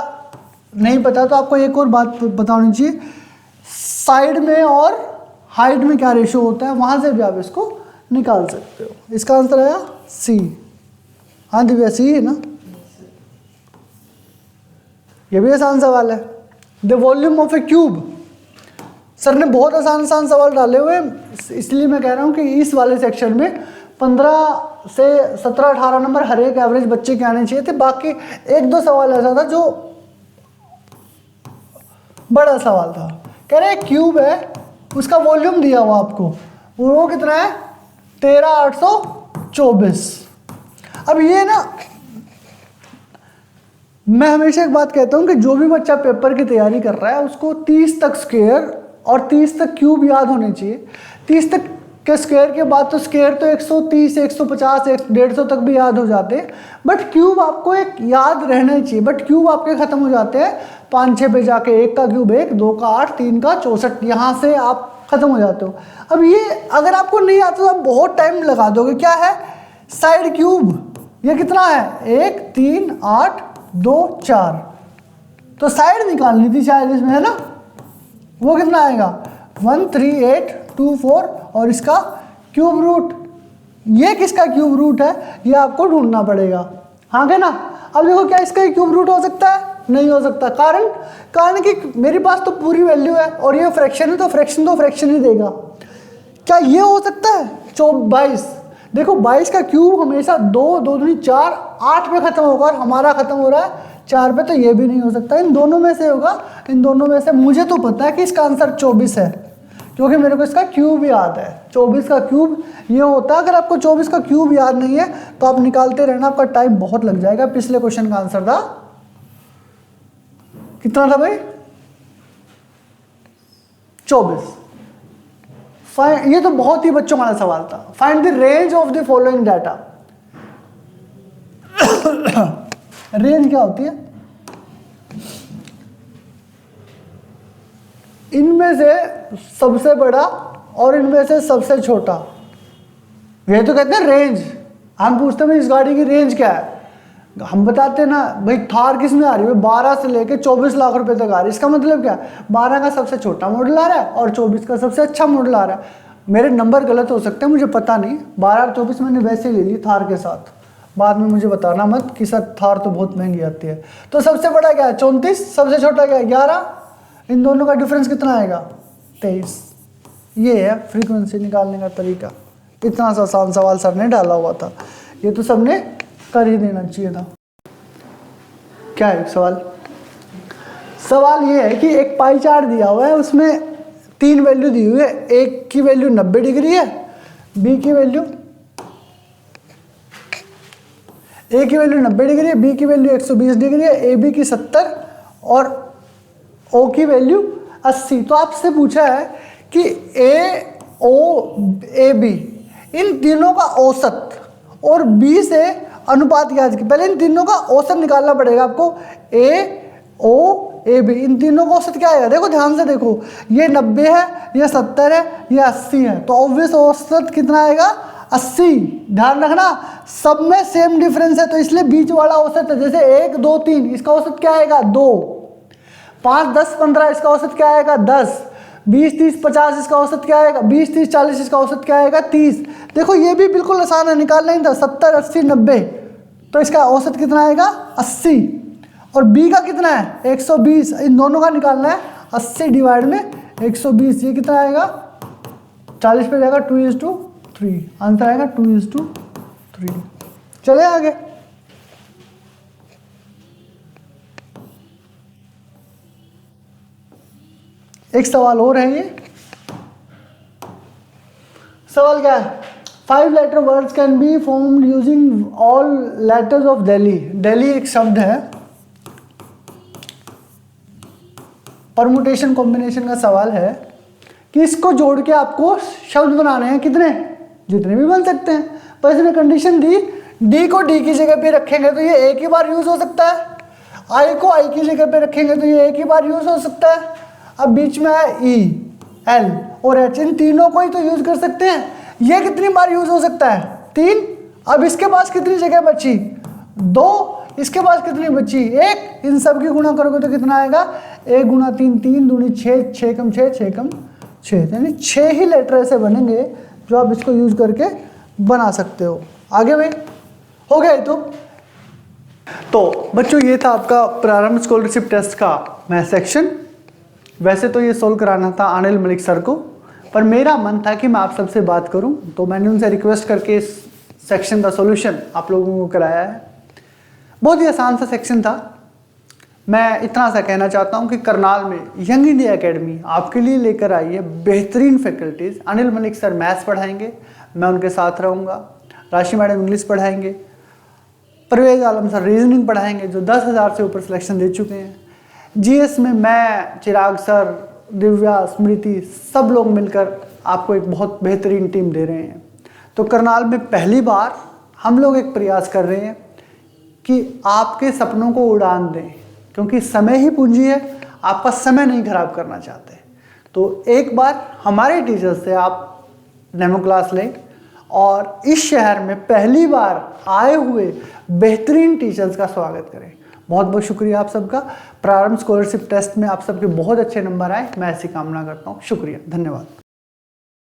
नहीं पता, तो आपको एक और बात पता होनी चाहिए, साइड में और हाइट में क्या रेशो होता है, वहां से भी आप इसको निकाल सकते हो। इसका आंसर आया सी। हाँ दिव्या सी है ना, ये भी आसान सवाल है। The volume of A cube, sir ने बहुत आसान सवाल डाले हुए, इसलिए मैं कह रहा हूँ कि इस वाले सेक्शन में 15 से 17-18 नंबर हर एक एवरेज बच्चे के आने चाहिए थे। बाकी 1-2 सवाल ऐसा था जो बड़ा सवाल था। कह रहे क्यूब है, उसका वॉल्यूम दिया हुआ आपको, वो कितना है 13,824। अब ये ना, मैं हमेशा एक बात कहता हूँ कि जो भी बच्चा पेपर की तैयारी कर रहा है उसको 30 तक स्क्वायर और 30 तक क्यूब याद होने चाहिए। 30 तक के स्क्वायर के बाद तो स्क्वायर तो 130, 150, 150 तक भी याद हो जाते हैं, बट क्यूब आपको एक याद रहना ही चाहिए। बट क्यूब आपके खत्म हो जाते हैं 5-6 पे जाके, 1 का क्यूब 1, 2 का 8, 3 का 64, यहाँ से आप खत्म हो जाते हो। अब ये अगर आपको नहीं आता तो आप बहुत टाइम लगा दोगे। क्या है साइड क्यूब, ये कितना है 1, 3, 8, 2, 4, तो साइड निकालनी थी शायद इसमें, है ना। वो कितना आएगा 13824 और इसका क्यूब रूट। ये किसका क्यूब रूट है ये आपको ढूंढना पड़ेगा, हाँ क्या ना। अब देखो क्या इसका क्यूब रूट हो सकता है, नहीं हो सकता। कारण कि मेरे पास तो पूरी वैल्यू है और ये फ्रैक्शन है, तो फ्रैक्शन ही देगा। क्या ये हो सकता है 22, देखो 22 का क्यूब हमेशा 2, 2 दूनी 4, 8 पे खत्म होगा और हमारा खत्म हो रहा है 4 पे, तो ये भी नहीं हो सकता। इन दोनों में से होगा, इन दोनों में से। मुझे तो पता है कि इसका आंसर 24 है क्योंकि मेरे को इसका क्यूब याद है। 24 का क्यूब ये होता है। अगर आपको 24 का क्यूब याद नहीं है तो आप निकालते रहना, आपका टाइम बहुत लग जाएगा। पिछले क्वेश्चन का आंसर था कितना था भाई 24। ये तो बहुत ही बच्चों वाला सवाल था। Find the range of the following data. Range क्या होती है, इनमें से सबसे बड़ा और इनमें से सबसे छोटा, ये तो कहते हैं रेंज। हम पूछते हैं इस गाड़ी की रेंज क्या है, हम बताते हैं ना भाई थार किस में आ रही है, 12 से लेके 24 लाख रुपए तक आ रही है। इसका मतलब क्या है 12 का सबसे छोटा मॉडल आ रहा है और 24 का सबसे अच्छा मॉडल आ रहा है। मेरे नंबर गलत हो सकते हैं, मुझे पता नहीं। 12 और 24 मैंने वैसे ले ली थार के साथ, बाद में मुझे बताना मत कि सर थार तो बहुत महंगी आती है। तो सबसे बड़ा क्या है 34, सबसे छोटा क्या है 11, इन दोनों का डिफरेंस कितना आएगा 23। ये है फ्रीक्वेंसी निकालने का तरीका। इतना सा आसान सवाल सर ने डाला हुआ था, ये तो सबने कर ही देना चाहिए था। क्या है सवाल? सवाल ये है कि एक पाई चार्ट दिया हुआ है, उसमें 3 वैल्यू दी हुई है। एक की वैल्यू 90 डिग्री है, बी की वैल्यू 90 डिग्री है, बी की वैल्यू 120 डिग्री है, ए बी की 70 और ओ की वैल्यू 80। तो आपसे पूछा है कि ए ओ ए बी इन तीनों का औसत और बी से अनुपात ज्ञात कीजिए। पहले इन तीनों का औसत निकालना पड़ेगा आपको। ए ओ ए बी इन तीनों का औसत क्या आएगा? देखो ध्यान से देखो, ये 90 है, ये 70 है, ये 80 है, तो ऑब्वियस औसत कितना आएगा 80। ध्यान रखना सब में सेम डिफरेंस है, तो इसलिए बीच वाला औसत है। जैसे 1 2 3 इसका औसत क्या आएगा 2, 5 10 15 इसका औसत क्या आएगा 10, 20 30 50 इसका औसत क्या आएगा 20 30 40 इसका औसत क्या आएगा 30। देखो ये भी बिल्कुल आसान है, निकालना ही था 70 80 90, तो इसका औसत कितना आएगा 80। और बी का कितना है 120, इन दोनों का निकालना है 80 डिवाइड में 120, ये कितना आएगा 40 पे जाएगा 2:3, आंसर आएगा 2:3। चले आगे। एक सवाल और है, ये सवाल क्या है 5 letter words can be formed using all letters of Delhi. Delhi एक शब्द है, परमुटेशन कॉम्बिनेशन का सवाल है कि इसको जोड़ के आपको शब्द बनाने हैं, कितने जितने भी बन सकते हैं। पर इसने कंडीशन दी डी को डी की जगह पे रखेंगे तो ये एक ही बार यूज हो सकता है, आई को आई की जगह पे रखेंगे तो ये एक ही बार यूज हो सकता है। अब बीच में है ई एल और एच, इन तीनों को ही तो यूज कर सकते हैं। ये कितनी बार यूज हो सकता है 3। अब इसके पास कितनी जगह बची 2, इसके पास कितनी बची 1, इन सब की गुणा करोगे तो कितना आएगा 1 गुणा 3 3 दूनी 6, 6 कम 6 6 कम 6, यानी 6 ही लेटर ऐसे बनेंगे जो आप इसको यूज करके बना सकते हो। आगे भाई हो गया तो बच्चों ये था आपका प्रारंभ स्कॉलरशिप टेस्ट का मैथ सेक्शन। वैसे तो ये सोल्व कराना था अनिल मलिक सर को, पर मेरा मन था कि मैं आप सबसे बात करूं, तो मैंने उनसे रिक्वेस्ट करके इस सेक्शन का सॉल्यूशन आप लोगों को कराया है। बहुत ही आसान सा सेक्शन था। मैं इतना सा कहना चाहता हूं कि करनाल में यंग इंडिया एकेडमी आपके लिए लेकर आई है बेहतरीन faculties. Anil Malik sir maths पढ़ाएंगे, मैं उनके साथ रहूँगा। राशि मैडम इंग्लिश पढ़ाएंगे, परवेज आलम सर रीजनिंग पढ़ाएंगे जो 10,000 से ऊपर सिलेक्शन दे चुके हैं। जीएस में मैं, चिराग सर, दिव्या, स्मृति, सब लोग मिलकर आपको एक बहुत बेहतरीन टीम दे रहे हैं। तो करनाल में पहली बार हम लोग एक प्रयास कर रहे हैं कि आपके सपनों को उड़ान दें, क्योंकि समय ही पूंजी है, आपका समय नहीं खराब करना चाहते। तो एक बार हमारे टीचर से आप डेमो क्लास लें और इस शहर में पहली बार आए हुए बेहतरीन टीचर्स का स्वागत करें। बहुत बहुत शुक्रिया आप सबका। प्रारंभ स्कॉलरशिप टेस्ट में आप सबके बहुत अच्छे नंबर आए, मैं ऐसी कामना करता हूँ। शुक्रिया, धन्यवाद।